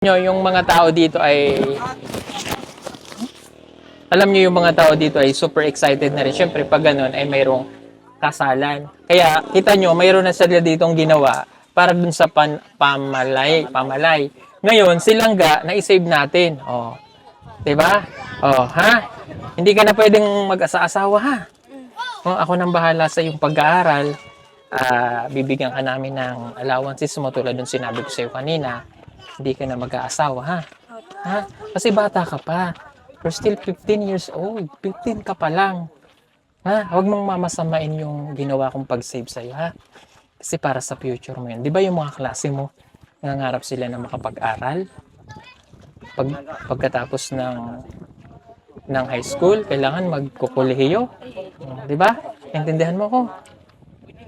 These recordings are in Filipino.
Nyo, yung mga tao dito ay alam niyo yung mga tao dito ay super excited na rin. Siyempre, pag ganun ay mayroong kasalan. Kaya, kita nyo, mayroon na sila ditong ginawa para dun sa pamalay. Ngayon, silangga, na-save natin. Oh, 'di ba? Oh, ha? Hindi ka na pwedeng mag-asa-asawa, ha? Oh, ako nang bahala sa iyong pag-aaral. Bibigyan ka namin ng allowances mo tulad ng sinabi ko sa iyo kanina. Hindi ka na mag-aasawa, ha? Ha? Kasi bata ka pa. You're still 15 years old. 15 ka pa lang. Ha? Huwag mong mamasamain yung ginawa kong pag-save sa'yo, ha? Kasi para sa future mo yun. Di ba yung mga klase mo, nangangarap sila na makapag-aral? Pagkatapos ng high school, kailangan magkukulehiyo. Di ba? Intindihan mo ko?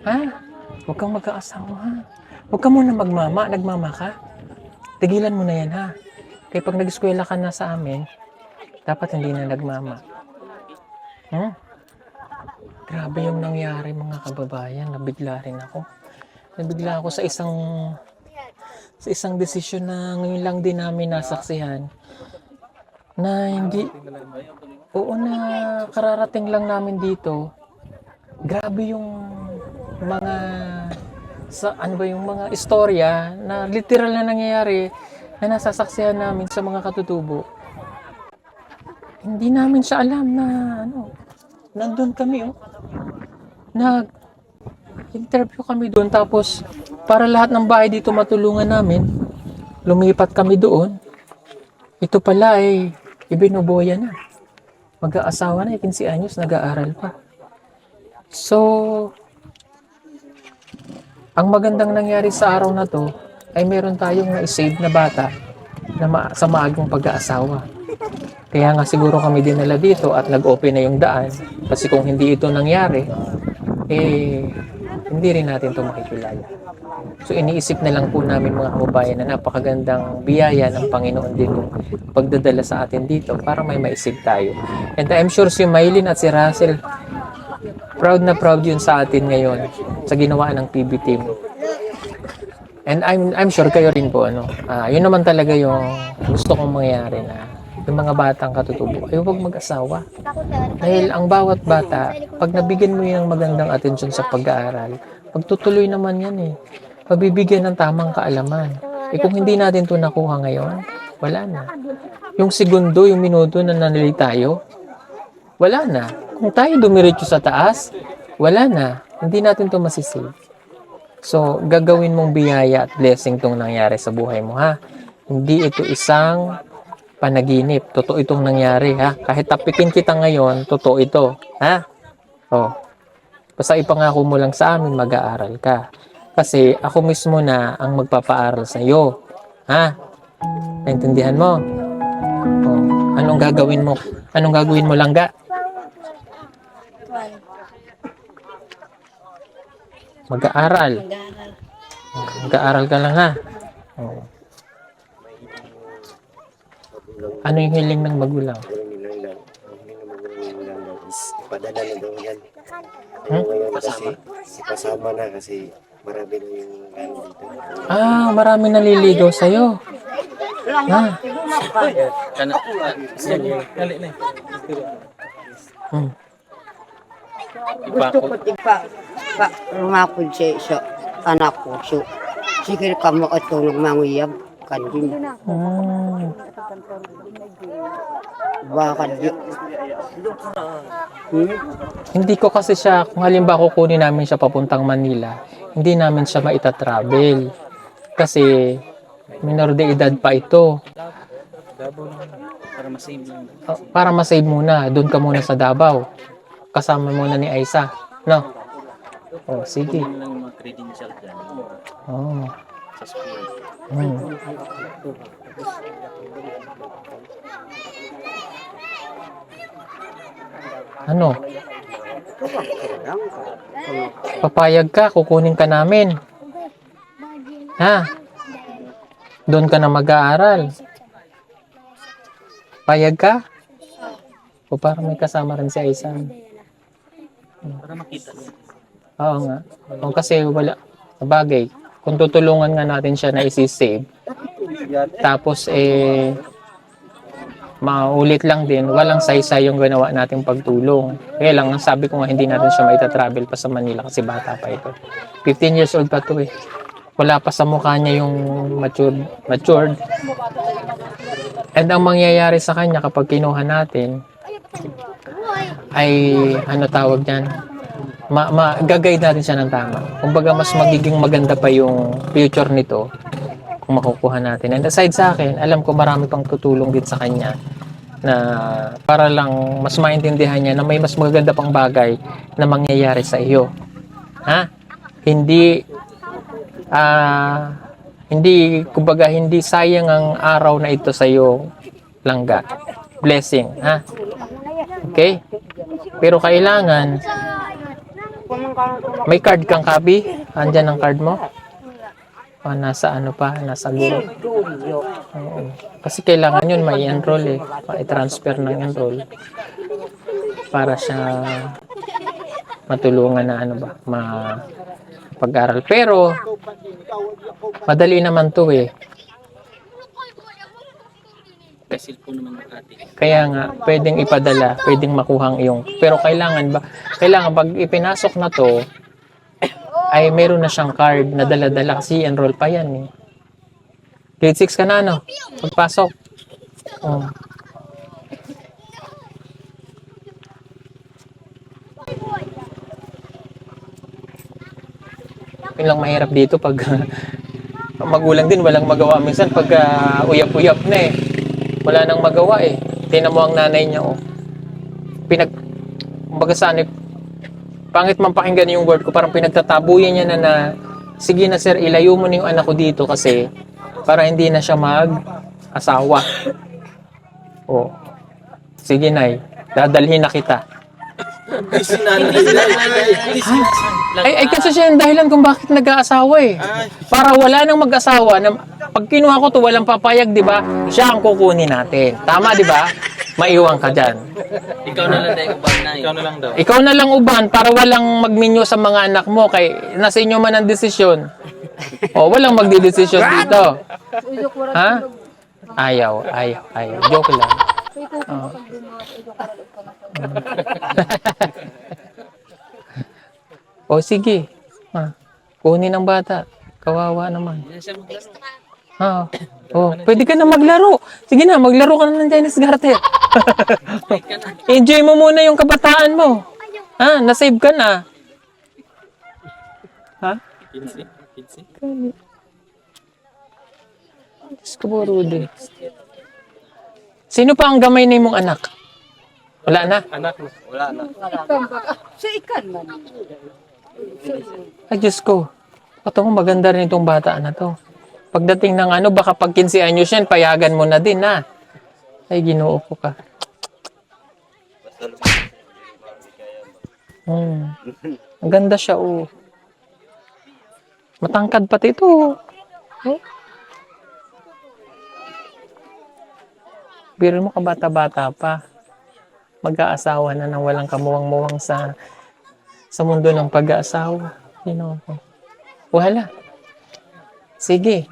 Ha? Huwag kang mag-aasawa, ha? Huwag ka muna nagmama ka. Tigilan mo na yan, ha? Kaya pag nag-eskwela ka na sa amin, dapat hindi na nagmama. Grabe yung nangyari mga kababayan. Nabigla rin ako. Nabigla ako sa isang desisyon na ngayon lang din namin nasaksihan. Na hindi, oo na kararating lang namin dito. Grabe yung mga, yung mga istorya na literal na nangyayari na nasasaksihan namin sa mga katutubo. Hindi namin siya alam na nandun kami nag-interview kami doon tapos para lahat ng bahay dito matulungan namin, lumipat kami doon. Ito pala ay ibinuboya na. Mag-aasawa na, 15 anyos, nag-aaral pa. So, ang magandang nangyari sa araw na to ay meron tayong na-save na bata na sa maagang pag-aasawa. Kaya nga siguro kami dinala dito at nag-open na yung daan. Kasi kung hindi ito nangyari, hindi rin natin ito makikilala. So iniisip na lang po namin mga kababayan na napakagandang biyaya ng Panginoon din yung pagdadala sa atin dito para may maisip tayo. And I'm sure si Maylin at si Russell, proud na proud yun sa atin ngayon sa ginawa ng PB team. And I'm sure kayo rin po, yun naman talaga yung gusto kong mangyari na yung mga batang katutubo ay huwag mag-asawa. Dahil ang bawat bata, pag nabigyan mo yung magandang atensyon sa pag-aaral, magtutuloy naman yan eh. Pabibigyan ng tamang kaalaman. Kung hindi natin ito nakuha ngayon, wala na. Yung segundo, yung minuto na nanali tayo, wala na. Kung tayo dumiretso sa taas, wala na. Hindi natin ito masisave. So, gagawin mong biyaya at blessing itong nangyari sa buhay mo, ha? Hindi ito isang panaginip. Totoo itong nangyari, ha? Kahit tapikin kita ngayon, totoo ito, ha? Oh. Basta ipangako mo lang sa amin, mag-aaral ka. Kasi ako mismo na ang magpapaaral sa iyo, ha? Naintindihan mo? Oh. Anong gagawin mo? Anong gagawin mo, langga? Mag-aaral. Mag-aaral ka lang, ha? Oh. Ano yung hiling ng magulang? Ipadala na daw yan. Ngayon kasi, ipasama na kasi marami na yung dito. Marami naliligaw sa'yo. Gusto ko rumapod sa anak ko. So, sige ka makatulong manguyab. Kandin. Baka Hindi ko kasi siya, kung halimbawa kukunin namin siya papuntang Manila, hindi namin siya maita-travel. Kasi minor de edad pa ito. Para ma-save muna, doon ka muna sa Davao. Kasama muna ni Aisa, no? Oh, sige. Oh. Ano? Papayag ka, kukunin ka namin. Ha? Doon ka na mag-aaral. Payag ka? O para may kasama rin si Aisan. Para makita. Oo nga. O kasi wala. Sabagay. kung tutulungan nga natin siya na isi-save, tapos maulit lang din, walang saysay yung ginawa nating pagtulong. Kaya lang, ang sabi ko nga, hindi natin siya maita-travel pa sa Manila kasi bata pa ito. 15 years old pa to eh. Wala pa sa mukha niya yung matured. And ang mangyayari sa kanya kapag kinuha natin, ay, ano tawag niyan? Gagayad natin siya ng tama. Kumbaga, mas magiging maganda pa yung future nito kung makukuha natin. And aside sa akin, alam ko marami pang tutulong din sa kanya na para lang mas maintindihan niya na may mas maganda pang bagay na mangyayari sa iyo. Ha? Hindi, kumbaga, hindi sayang ang araw na ito sa iyo, langga. Blessing, ha? Okay? Pero kailangan, may card kang copy? Andyan ang card mo? O, nasa ano pa? Nasa guro? Oo. Kasi kailangan yun, may enroll eh. I-transfer ng enroll. Para siya matulungan na ano ba, pag-aral. Pero, madali naman to eh. Kaya nga, pwedeng ipadala, pwedeng makuha ang iyong. Pero kailangan pag ipinasok na to, ay meron na siyang card na dala-dala kasi enroll pa yan eh. Grade 6 ka na, no? Pagpasok. Oh. Yun lang mahirap dito pag magulang din, walang magawa. Minsan pag uyap-uyap na eh. Wala nang magawa eh. Tingnan mo ang nanay niya oh. Kumbaga saan eh, pangit man pakinggan yung word ko, parang pinagtatabuyan niya na sige na sir, ilayo mo na yung anak ko dito kasi para hindi na siya mag-asawa. Oh. Sige nay, dadalhin na kita. Ay kasi siya yung dahilan kung bakit nag-aasawa eh. Para wala nang mag-asawa na pag kinuha ko to walang papayag, di ba? Siya ang kukunin natin. Tama, di ba? Maiwan ka dyan. Ikaw na lang uban na. Ikaw na lang daw. Ikaw na lang uban para walang magminyo sa mga anak mo kay nasa inyo man ang desisyon. O, walang magdidesisyon dito. Ha? Ayaw. Joke lang. O, sige. Kunin ng bata. Kawawa naman. Pwede ka na maglaro. Sige na, maglaro ka na ng Chinese garter. Enjoy mo muna yung kabataan mo. Na-save ka na. Ha? 15. Diyos ko po, Rudy. Sino pa ang gamay na mong anak? Wala na? Anak mo. Wala na. Ay, Diyos ko. Ito maganda rin itong bata na to. Pagdating ng ano, baka pag 15 anyos yan, payagan mo na din, ha? Ay, ginoo ko ka. Ang ganda siya, oh. Matangkad pati ito, oh. Biro mo ka bata-bata pa. Mag-aasawa na nang walang kamuwang-muwang sa mundo ng pag-aasawa. Ginoo ko. Wala. Sige.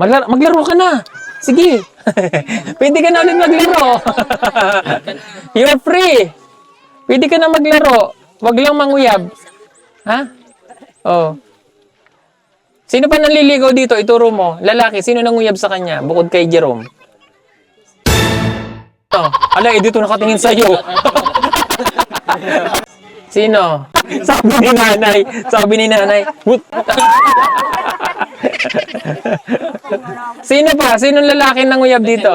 Maglaro ka na. Sige. Pwede ka na ulit maglaro. You're free. Pwede ka na maglaro. Wag lang manguyab. Ha? Oh. Sino pa nanliligaw dito? Ituro mo. Lalaki. Sino nanguyab sa kanya? Bukod kay Jerome. Ala, dito nakatingin sa'yo. Sino? Sabi ni nanay. Sino pa? Sinong lalaki nanguyab dito?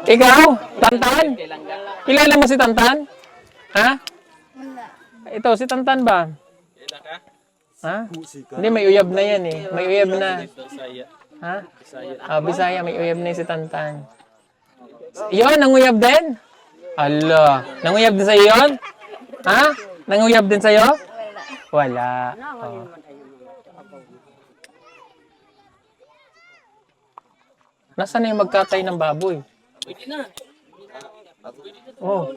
Ikaw? Tantan? Kilala mo si Tantan? Ha? Ito, si Tantan ba? Ha? Hindi, may uyab na yan eh. May uyab na. Ha? Bisaya, may uyab na si Tantan. Yon, nanguyab din? Ala, nanguyab din sa'yo yun? Ha? Nanguyab din sa'yo? Wala. Oh. Nasaan na yung magkatay ng baboy? Pwede na. Oh.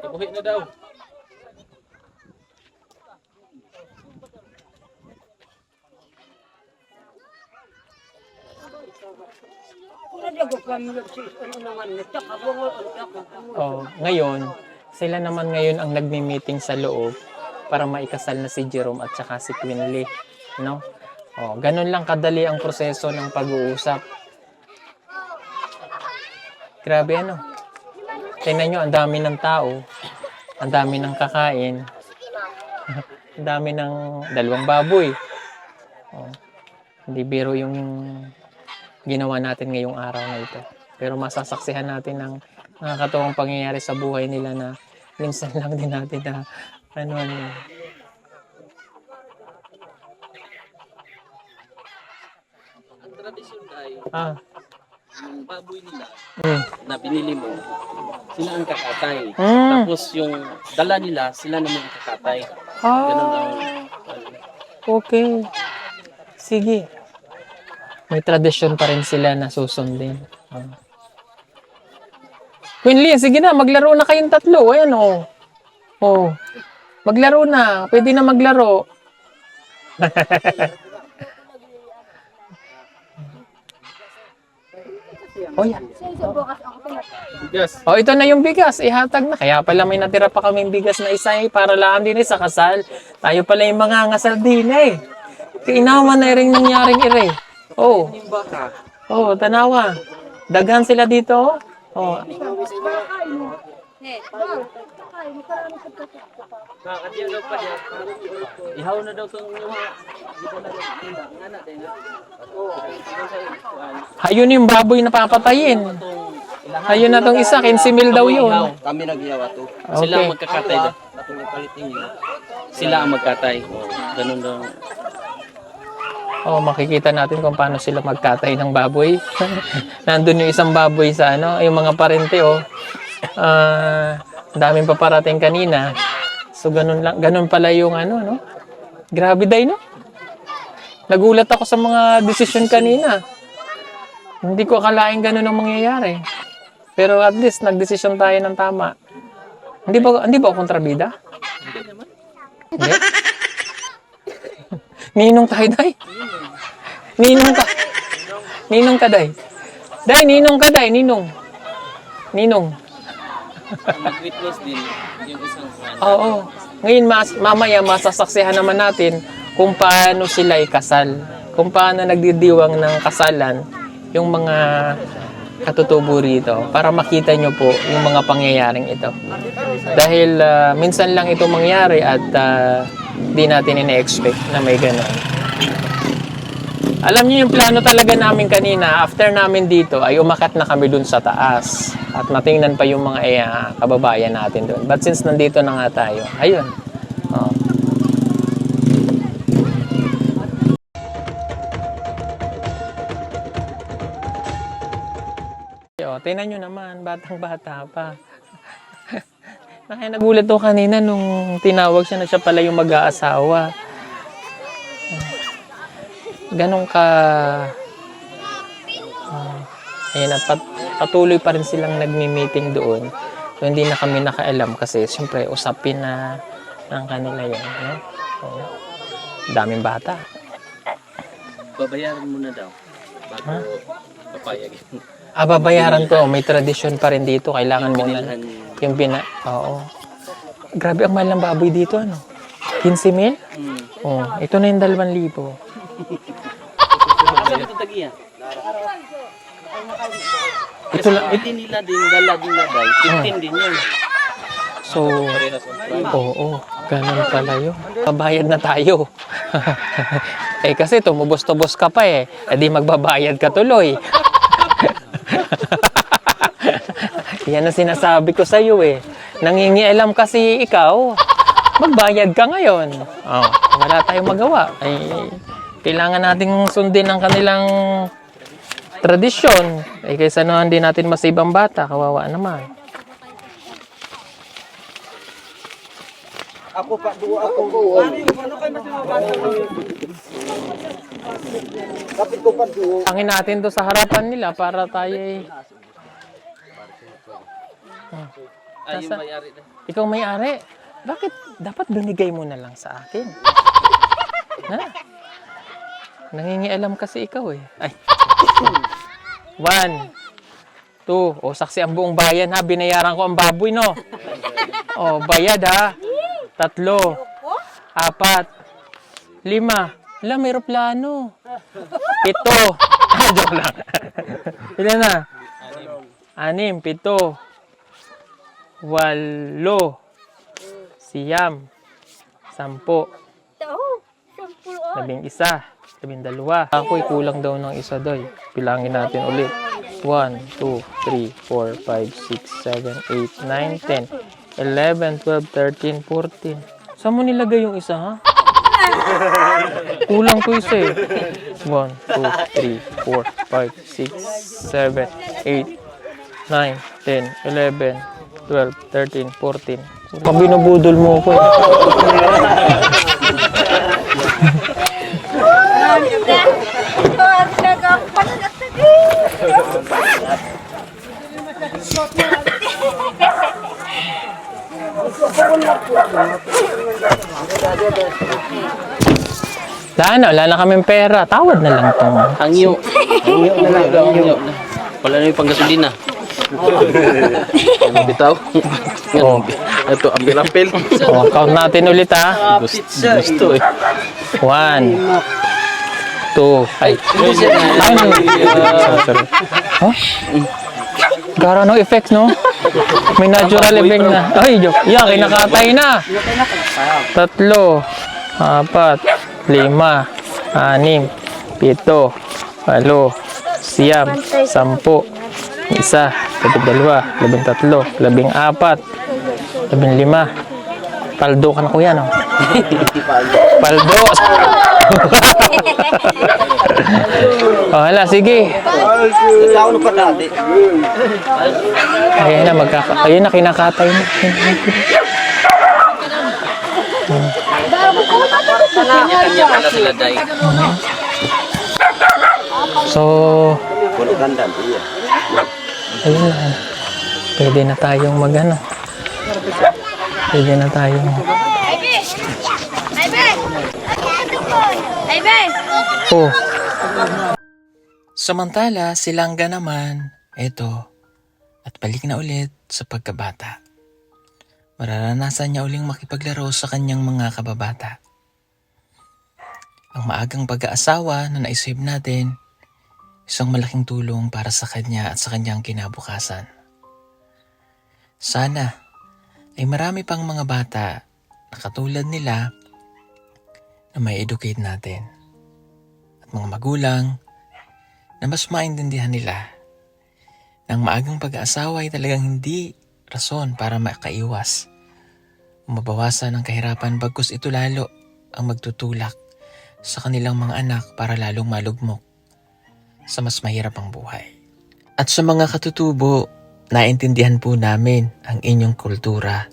Ibuhi na daw. Oh, ngayon, sila naman ngayon ang nagmi-meeting sa loob para maikasal na si Jerome at saka si Quinley, no? Oh, ganun lang kadali ang proseso ng pag-uusap. Grabe ano. Tingnan nyo, ang dami ng tao, ang dami ng kakain, ang dami ng 2 baboy. Oh, hindi biro yung ginawa natin ngayong araw na ito. Pero masasaksihan natin ng nakakatuwang pangyayari sa buhay nila na minsan lang din natin na ano. Ang tradisyon ay yung baboy nila na binili mo, sila ang kakatay. Tapos yung dala nila, sila naman ang kakatay. Ganun lang. Okay. Sige. May tradisyon pa rin sila na susundin. Quinley, sige na, maglaro na kayong 3. Ayan o. Oh. Maglaro na. Pwede na maglaro. Oh, yan. Bigas. Oh, ito na yung bigas. Ihatag na. Kaya pala may natira pa kaming bigas na isa para lang din sa kasal. Tayo pala yung mga ngasal din eh. Kainaman na rin nangyaring ire. Oh. Oh, tanawa. Daghan sila dito. Oh. Ihaw na daw itong Ayun yung baboy na papatayin. Ayun na tong isa, 15,000 daw yun. Kami nag-ihawa to. Okay. Sila ang magkakatay daw. Sila ang magkatay. Ganun daw. Oh, makikita natin kung paano sila magkatay ng baboy. Nandun yung isang baboy sa ano, yung mga parente oh. Daming paparating kanina. So ganun lang, ganun pala yung ano, no? Grabe day, no? Nagulat ako sa mga desisyon kanina. Hindi ko akalain ganun ang mangyayari. Pero at least nagdesisyon tayo ng tama. Hindi ba ako kontrabida? Hindi naman. Hindi. Ninong tayo, day. Ninong ka. Ninong ka, day. Day, ninong ka, day. Ninong. Ninong. Mag-witness din yung isang fan. Oo. Ngayon, mamaya masasaksihan naman natin kung paano sila ikasal. Kung paano nagdidiwang ng kasalan yung mga katutubo rito para makita nyo po yung mga pangyayaring ito. Dahil minsan lang ito mangyari at di natin ina-expect na may gano'n. Alam niyo yung plano talaga namin kanina, after namin dito ay umakyat na kami dun sa taas at matingnan pa yung mga kababayan natin dun. But since nandito na nga tayo, ayun. Oh. Tingnan nyo naman, batang-bata pa. Nagulat ko kanina nung tinawag siya na siya pala yung mag-aasawa. Ganon ka... Ayan, at patuloy pa rin silang nagmi-meeting doon. So, hindi na kami nakaalam kasi siyempre usapin na ng kanila yun. No? So, daming bata. Babayaran mo na daw. Bago papayag. Babayaran ko. May tradisyon pa rin dito. Kailangan mo na yung Oo. Grabe ang mahal ng baboy dito, ano? 15,000? Oh, ito na yung 2,000. Asan ito tagiya? Ito lang. Hindi nila din, dala din na daw. 15 din yun. So, oo, ganun pala yun. Babayad na tayo. Kasi tumubos-tubos ka pa eh. Di magbabayad ka tuloy. Yan ang sinasabi ko sa iyo eh. Nangingialam kasi ikaw, magbayad ka ngayon. Oh, wala tayong magawa. Kailangan nating sundin ang kanilang tradisyon. Kaysa naman din natin masibang bata, kawawa naman. Ako pa, duwa ako. Angin natin to sa harapan nila para tayo ay... Ay, yung may-ari na. Ikaw may-ari. Bakit dapat binigay mo na lang sa akin? Ha? Nangingialam kasi ikaw eh. Ay. 1, 2. O, saksi ang buong bayan ha. Binayaran ko ang baboy, no? O, bayad ha. 3, 4, 5. Wala, may aeroplano. 7. Joke lang. Ilan na? 6, 7. 8. 9, 10. 11. 12. Ako'y kulang daw ng isa doy. Bilangin natin ulit. 1, 2, 3, 4, 5, 6, 7, 8, 9, 10, 11, 12, 13, 14. Saan mo nilagay yung isa, ha? Kulang ko isa eh. 1, 2, 3, 4, 5, 6, 7, 8, 9, 10, 11, 12, 13, 14. Binubudol mo ko eh. Wala na kaming pera. Tawad na lang tong. Hangyo. Hangyo. Wala na yung panggasolina. Bitaw. Oh. Ito, apil-apil. Oh, count natin ulit ha. Gusto eh. 1, 2. Ay, sorry. Huh? Gara no effects, no? May natural effect na. Ay, joke. Yeah, kinakatay na. 3, 4, 5, 6, 7, 8, 9, 10, 10, 1, 2, 13, 14, 15. Paldo ka na kuya, no? Paldo. Oh, hala, sige. Ayan na, ayun na, kinakatay na. Kanya pala sila, Day. So, ayun na. Pwede na tayong mag-ano. Pwede na tayong... Oh. Samantala, si Langga naman, eto, at balik na ulit sa pagkabata. Mararanasan niya uling makipaglaro sa kanyang mga kababata. Ang maagang pag-aasawa na naisip natin, isang malaking tulong para sa kanya at sa kanyang kinabukasan. Sana ay marami pang mga bata na katulad nila na may educate natin. At mga magulang na mas maintindihan nila na ang maagang pag-aasawa ay talagang hindi rason para makaiwas o mabawasan ang kahirapan, bagkus ito lalo ang magtutulak sa kanilang mga anak para lalong malugmok sa mas mahirap ang buhay. At sa mga katutubo, naintindihan po namin ang inyong kultura.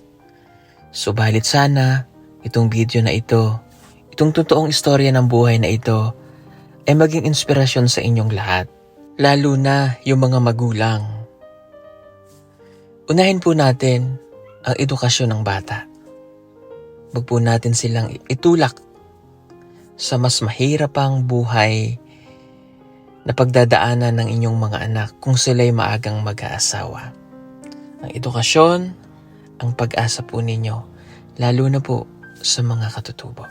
Subalit sana itong video na ito, itong totoong istorya ng buhay na ito ay maging inspirasyon sa inyong lahat, lalo na yung mga magulang. Unahin po natin ang edukasyon ng bata. Huwag po natin silang itulak sa mas mahirap pang buhay na pagdadaanan ng inyong mga anak kung sila'y maagang mag-aasawa. Ang edukasyon, ang pag-asa po ninyo, lalo na po sa mga katutubo.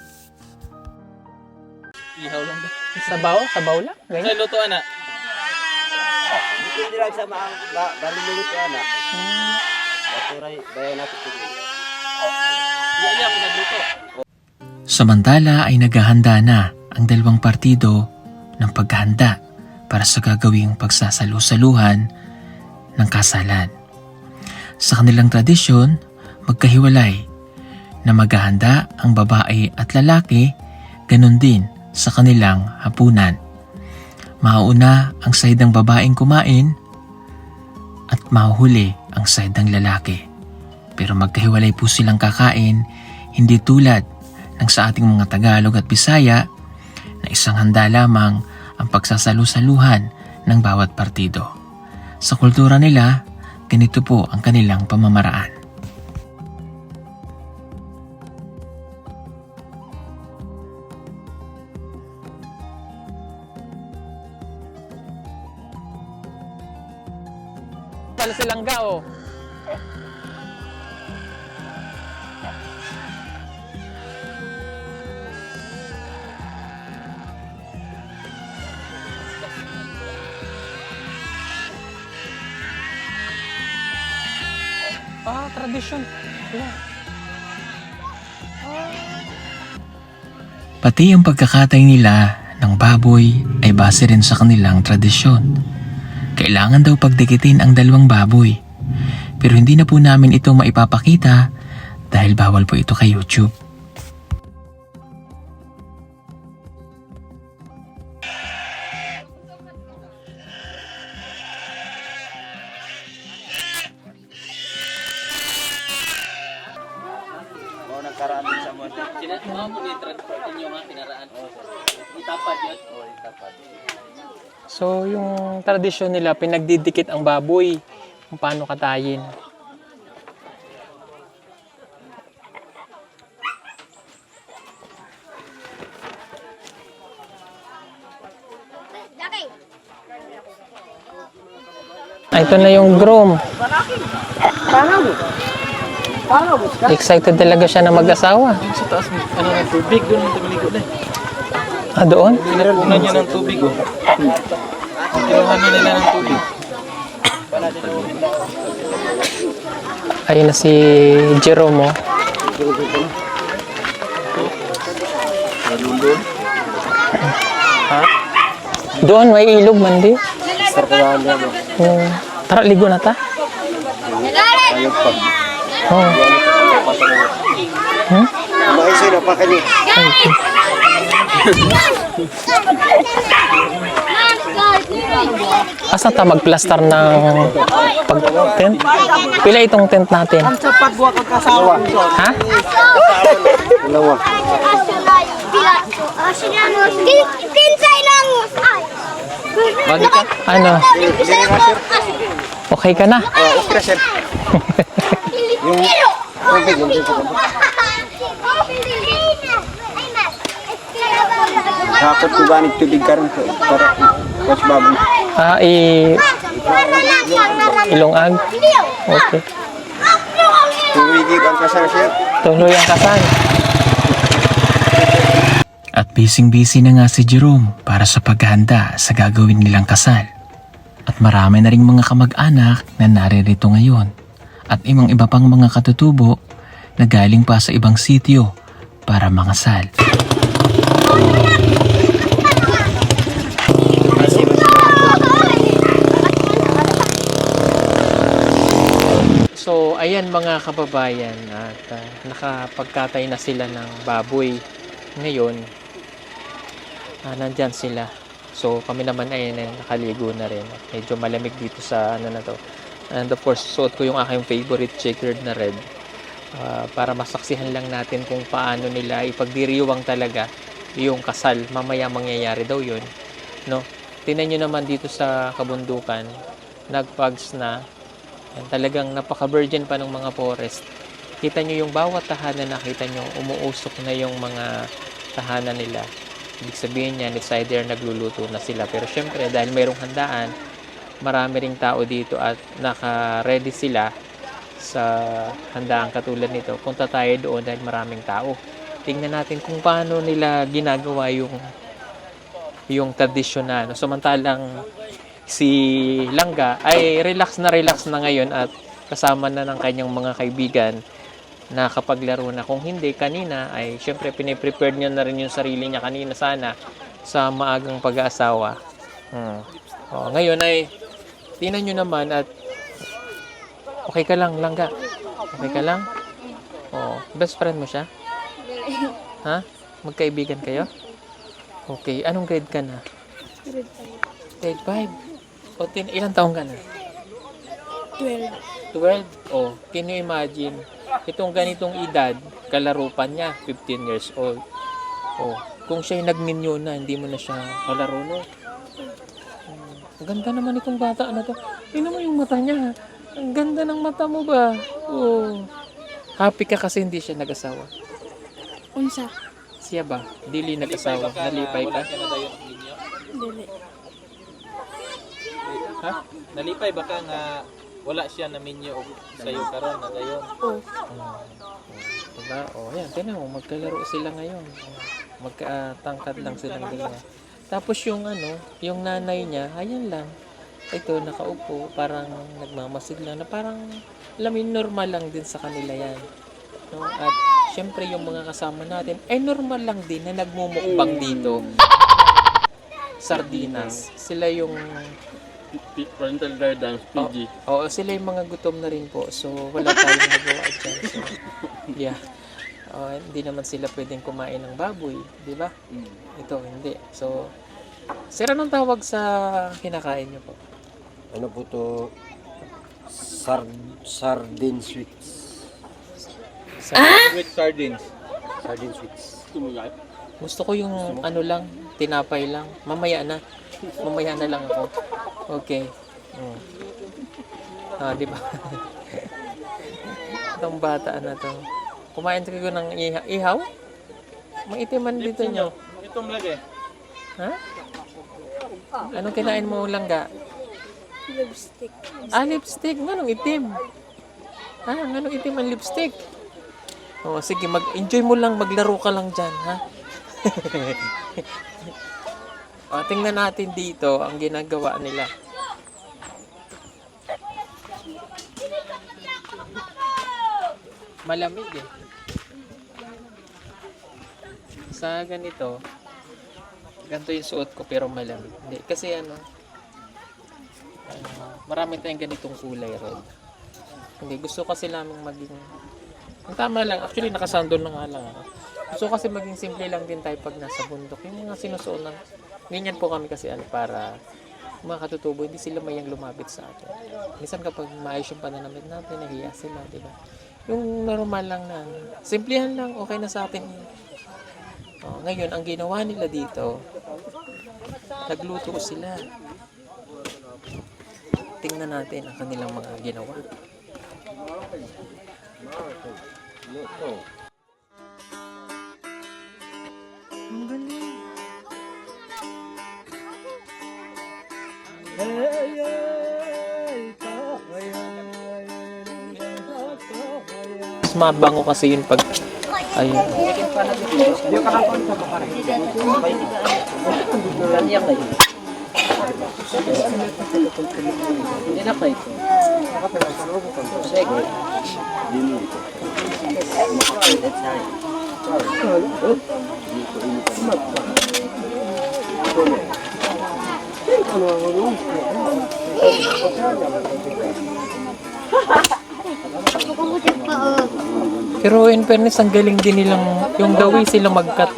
Ihaw lang. Sabaw? Sabaw lang? Ay, luto, anak. Hindi lang sa balululit ko, anak. Baturay, bayan natin ito. Iya, pinagluto. Samantala ay naghahanda na ang dalawang partido ng paghahanda para sa gagawing pagsasalu-saluhan ng kasalan. Sa kanilang tradisyon, magkahiwalay na maghahanda ang babae at lalaki, ganun din sa kanilang hapunan. Mauna ang side ng babaeng kumain at mahuhuli ang side ng lalaki. Pero magkahiwalay po silang kakain, hindi tulad ng sa ating mga Tagalog at Bisaya na isang handa lamang ang pagsasalu-saluhan ng bawat partido. Sa kultura nila, ganito po ang kanilang pamamaraan. Sala silang gao. Tradisyon. Yeah. Pati ang pagkakatay nila ng baboy ay base rin sa kanilang tradisyon. Kailangan daw pagdikitin ang dalawang baboy. Pero hindi na po namin ito maipapakita dahil bawal po ito kay YouTube. Kinatuwa mo ni transport ninyo mga pinaraan. Itapad yun. So, yung tradisyon nila, pinagdidikit ang baboy kung paano katayin. Ito na yung groom. Excited talaga siya na mag-asawa. Sa taas, ano na tubig, doon ang tagligo na. Ah, doon? Pinapunan niya ng tubig. Kinuha na nila ng tubig. Ayun na si Jerome. Oh. Ha? Doon, may ilog man di. Tara, ligo na ta. Oh. Makisay na pa kani. Asa ta magplaster ng pag-tent? Pila itong tent natin? Ha? Dalawa. Ano? Okay ka na? Okay na sir. Yung tubig yung Kapot ko ba tubig karon para pas baboy. Ah, ilongag? Okay. Tuwigi ang kasal sir. Tuloy ang kasal. At busy-busy na nga si Jerome para sa paghahanda sa gagawin nilang kasal. At marami na ring mga kamag-anak na naririto ngayon. At iba pang mga katutubo na galing pa sa ibang sitio para mangasal. So, ayan mga kababayan at nakapagkatay na sila ng baboy. Ngayon, nandyan sila. So, kami naman ay nakaligo na rin. Medyo malamig dito sa ano na to. And of course, suot ko yung aking favorite checkered na red. Para masaksihan lang natin kung paano nila ipagdiriwang talaga yung kasal. Mamaya mangyayari daw yun. No? Tingnan nyo naman dito sa kabundukan. Nagpags na. Yan, talagang napaka-virgin pa ng mga forest. Kita nyo yung bawat tahanan, nakita nyo umuusok na yung mga tahanan nila. Ibig sabihin niyan, it's either nagluluto na sila. Pero syempre, dahil mayroong handaan, marami ring tao dito at naka-ready sila sa handaan katulad nito. Punta tayo doon dahil maraming tao. Tingnan natin kung paano nila ginagawa yung tradisyon na. No? Samantalang si Langga ay relax na ngayon at kasama na ng kanyang mga kaibigan na kapaglaro na. Kung hindi, kanina ay syempre piniprepared niya na rin yung sarili niya kanina sana sa maagang pag-aasawa. Ngayon ay tingnan nyo naman at okay ka lang, Langga? Okay ka lang? Best friend mo siya? Ha? Magkaibigan kayo? Okay. Anong grade ka na? Grade 5. Ilang taong ka na? 12. Can you imagine? Itong ganitong edad, kalaro pa niya, 15 years old. Kung siya'y nagminyo na, hindi mo na siya kalaro, no? Ang ganda naman itong bata na to. Tingnan mo yung mata niya. Ang ganda ng mata mo ba? Oh. Happy ka kasi hindi siya nag-asawa. Unsa? Siya ba? Dili nag-asawa. Nalipay ka? Dili. Ha? Nalipay ba ka nga wala siya na minyo og sayo karon na dayon? Oh. Diba? O, yan. Tingnan mo. Magkalaro sila ngayon. Magkatangkad lang silang dalawa. Tapos yung yung nanay niya, ayan lang. Ito, nakaupo. Parang nagmamasid lang. Na parang, alam mo, normal lang din sa kanila yan. No? At, syempre, yung mga kasama natin, ay normal lang din na nagmumukbang dito. Sardinas. Sila yung Parental guidance, PG. Oo, sila yung mga gutom na rin po. So, wala tayong nagawa dyan. So, yeah. Hindi naman sila pwedeng kumain ng baboy. Di ba? Ito, hindi. So, sira ng tawag sa kinakain niyo po. Ano po to? Sardine sweets. With sardines. Sardine sweets. Gusto ko yung lang, tinapay lang. Mamaya na. Mamaya na lang ako. Okay. Di ba? Itong bata na to. Kumain ko ng ihaw? Maitiman dito nyo. Itong lagi. Ha? Anong kinain mo langga? Lipstick. Lipstick. Nganong itim? Nganong itim ang lipstick? Sige, mag-enjoy mo lang, maglaro ka lang dyan, ha? Tingnan natin dito ang ginagawa nila. Malamig eh. Sa ganito, yung suot ko pero malamig. Hindi, kasi marami tayong ganitong kulay red. Hindi, gusto kasi namin maging, ang tama lang, actually nakasandol na nga lang ako. Gusto kasi maging simple lang din tayo pag nasa bundok. Yung mga sinusuot lang, ganyan po kami kasi para mga katutubo, hindi sila mayang lumapit sa atin. Minsan kapag maayos yung pananamit natin, nahiya sila, di ba? Yung normal lang na, simplihan lang, okay na sa atin. Ngayon, ang ginawa nila dito, nagluto sila. Tingnan natin ang kanilang mga ginawa. Ang galing. Mas mabango kasi yun pag ayun. Pero in fairness, ang galing din nilang yung gawi silang mag-cut,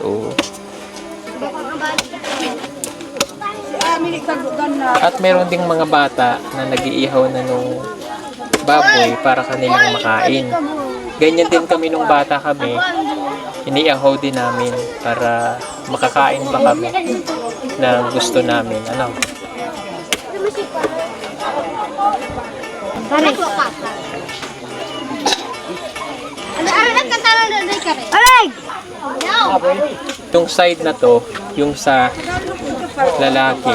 At meron ding mga bata na nag-iihaw na nung baboy para kanilang makain. Ganyan din kami nung bata kami. Iniihaw din namin para makakain pa kami na gusto namin. Yung side na to, yung sa lalaki,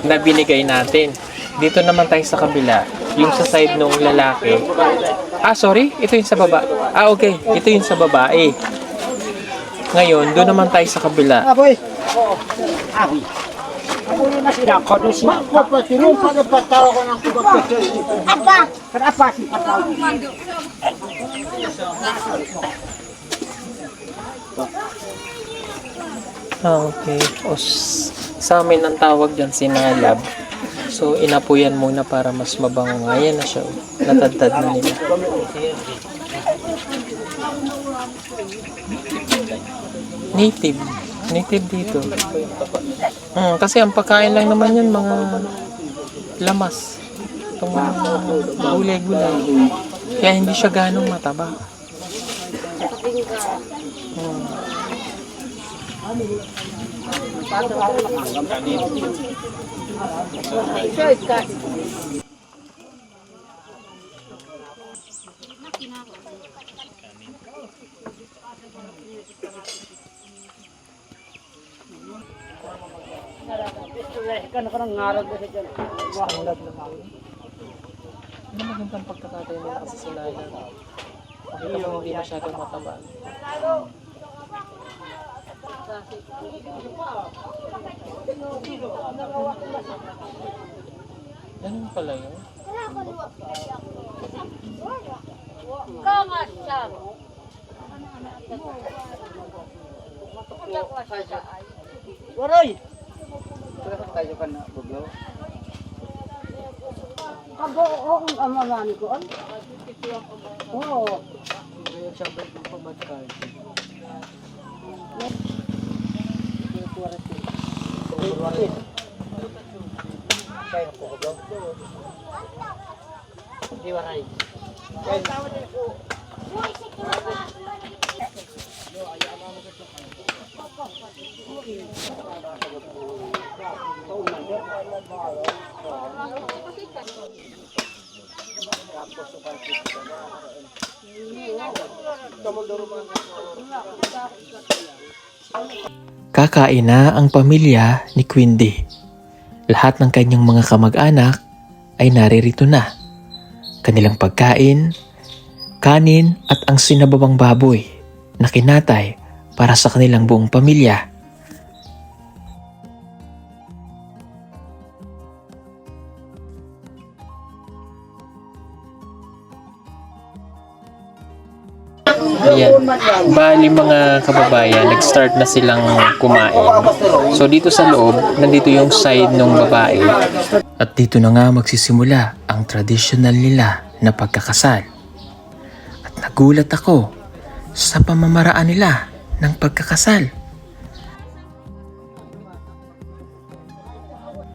na binigay natin. Dito naman tayo sa kabila, yung sa side nung lalaki. Sorry, ito yung sa baba. Okay, ito yung sa babae. Ngayon, doon naman tayo sa kabila. Okay. Sa amin ang tawag dyan sinalab. So, inapuyan muna para mas mabango. Ayan na siya. Natadtad na nila. Native. Native dito. Kasi ang pagkain lang naman yan, mga lamas. Itong mga gulay-gulay. Kaya hindi siya ganong mataba. Ano magandang pagkakatayo nila kasi sila yan. Makita mo hindi masyadong mataba. Ganun pala yun. Waroy! Abo, oo, ang amalani ko. Oo. Kakain na ang pamilya ni Quindy. Lahat ng kanyang mga kamag-anak ay naririto na. Kanilang pagkain, kanin at ang sinabawang baboy na kinatay para sa kanilang buong pamilya. Ayan. Bali mga kababayan, nag-start na silang kumain. So dito sa loob, nandito yung side ng babae. At dito na nga magsisimula ang tradisyonal nila na pagkakasal. At nagulat ako sa pamamaraan nila ng pagkakasal.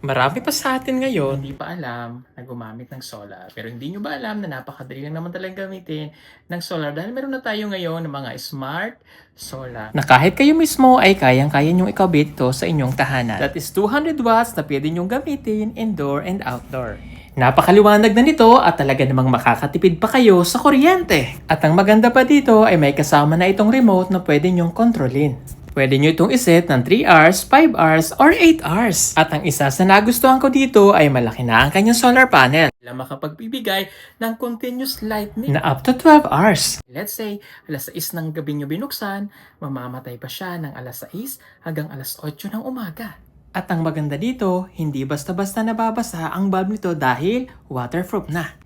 Marami pa sa atin ngayon hindi pa alam na gumamit ng solar. Pero hindi nyo ba alam na napakadali lang naman talaga gamitin ng solar dahil meron na tayo ngayon ng mga smart solar na kahit kayo mismo ay kayang-kaya nyong ikabit ito sa inyong tahanan. That is 200 watts na pwede nyong gamitin indoor and outdoor. Napakaliwanag na nito at talaga namang makakatipid pa kayo sa kuryente. At ang maganda pa dito ay may kasama na itong remote na pwede nyong kontrolin. Pwede nyo itong iset ng 3 hours, 5 hours, or 8 hours. At ang isa sa nagustuhan ko dito ay malaki na ang kanyang solar panel na makapagbibigay ng continuous lightning na up to 12 hours. Let's say, alas 6 ng gabi nyo binuksan, mamamatay pa siya ng alas 6 hanggang alas 8 ng umaga. At ang maganda dito, hindi basta-basta nababasa ang bulb nito dahil waterproof na.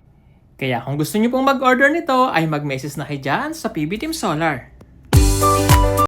Kaya kung gusto nyo pong mag-order nito ay mag-message na kayo dyan sa PB Team Solar.